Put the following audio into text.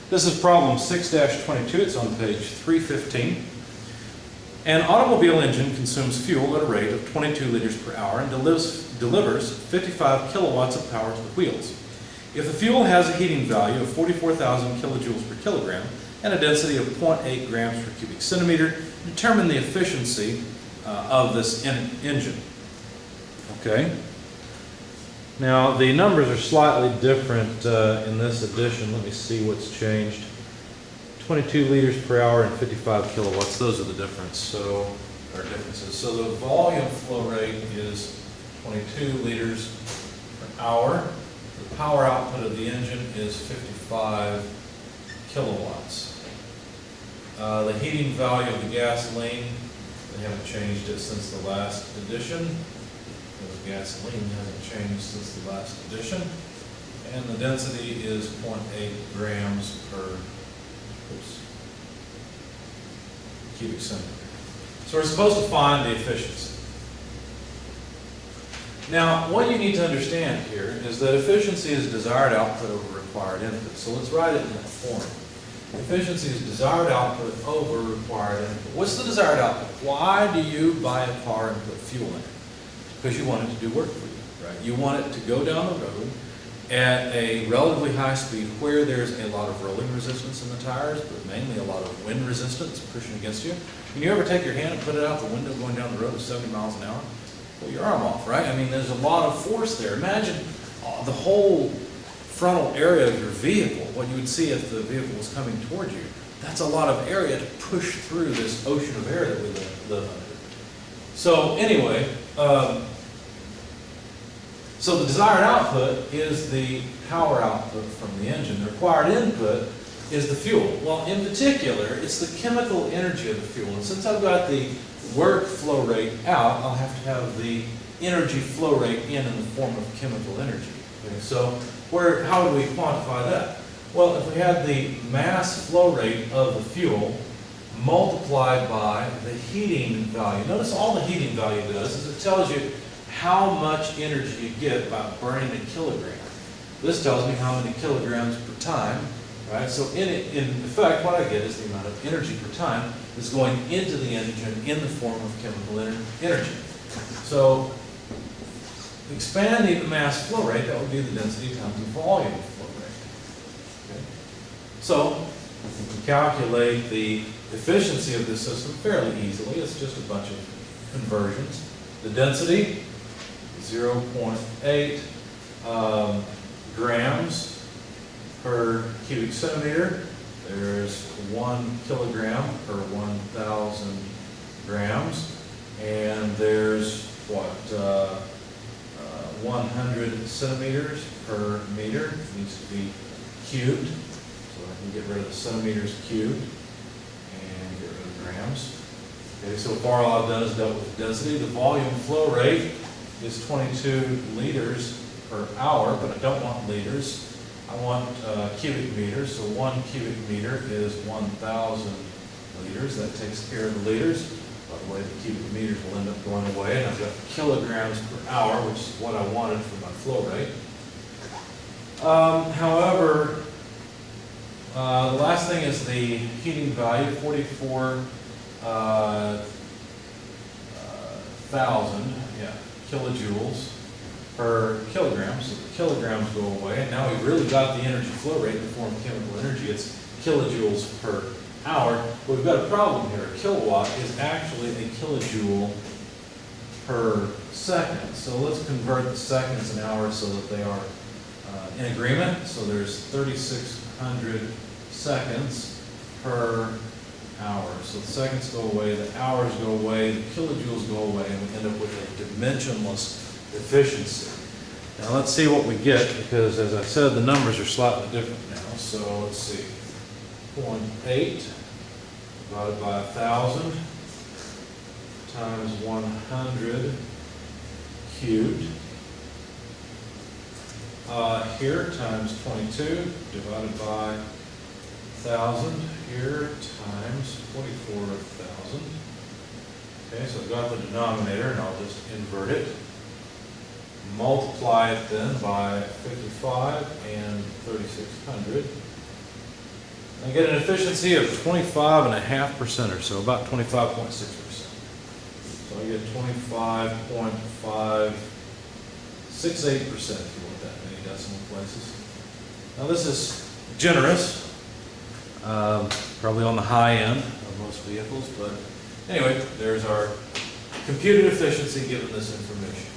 This is problem 6-22. It's on page 315. An automobile engine consumes fuel at a rate of 22 liters per hour and delivers 55 kilowatts of power to the wheels. If the fuel has a heating value of 44,000 kilojoules per kilogram and a density of 0.8 grams per cubic centimeter, determine the efficiency of this engine. Okay. Now the numbers are slightly different in this edition. Let me see what's changed. 22 liters per hour and 55 kilowatts. Those are the differences. So the volume flow rate is 22 liters per hour. The power output of the engine is 55 kilowatts. The heating value of the gasoline, they haven't changed it since the last edition. The gasoline hasn't changed since the last edition. And the density is 0.8 grams per cubic centimeter. So we're supposed to find the efficiency. Now, what you need to understand here is that efficiency is desired output over required input. So let's write it in that form. Efficiency is desired output over required input. What's the desired output? Why do you buy a car and put fuel in it? Because you want it to do work for you, right? You want it to go down the road at a relatively high speed where there's a lot of rolling resistance in the tires, but mainly a lot of wind resistance pushing against you. Can you ever take your hand and put it out the window going down the road at 70 miles an hour? Pull your arm off, right? I mean, there's a lot of force there. Imagine the whole frontal area of your vehicle, what you would see if the vehicle was coming toward you. That's a lot of area to push through this ocean of air that we live under. So anyway, so the desired output is the power output from the engine. The required input is the fuel. Well, in particular, it's the chemical energy of the fuel. And since I've got the work flow rate out, I'll have to have the energy flow rate in the form of chemical energy. Okay, so how do we quantify that? Well, if we had the mass flow rate of the fuel multiplied by the heating value. Notice all the heating value does is it tells you how much energy you get by burning a kilogram. This tells me how many kilograms per time, right? So in effect, what I get is the amount of energy per time is going into the engine in the form of chemical energy. So expanding the mass flow rate, that would be the density times the volume flow rate. Okay? So we can calculate the efficiency of this system fairly easily. It's just a bunch of conversions. The density, 0.8 grams per cubic centimeter. There's 1 kilogram per 1,000 grams. And there's, 100 centimeters per meter. It needs to be cubed. So I can get rid of the centimeters cubed and get rid of the grams. Okay, so far all I've done is dealt with density. The volume flow rate is 22 liters per hour, but I don't want liters. I want cubic meters. So 1 cubic meter is 1,000 liters. That takes care of the liters. By the way, the cubic meters will end up going away, and I've got kilograms per hour, which is what I wanted for my flow rate. However, the last thing is the heating value, 44,000 kilojoules per kilogram. So the kilograms go away, and now we've really got the energy flow rate in the form of chemical energy. It's kilojoules per hour. But we've got a problem here. A kilowatt is actually a kilojoule per second. So let's convert the seconds and hours so that they are in agreement. So there's 3,600 seconds per hour. So the seconds go away, the hours go away, the kilojoules go away, and we end up with a dimensionless efficiency. Now let's see what we get, because as I said, the numbers are slightly different now. So let's see. 0.8 divided by 1,000 times 100 cubed. Here times 22 divided by 1,000. Here times 44,000. Okay, so I've got the denominator, and I'll just invert it. Multiply it then by 55 and 3,600. I get an efficiency of 25.5% or so, about 25.6%. So I get 25.568%, if you want that many decimal places. Now this is generous, probably on the high end of most vehicles, but anyway, there's our computed efficiency given this information.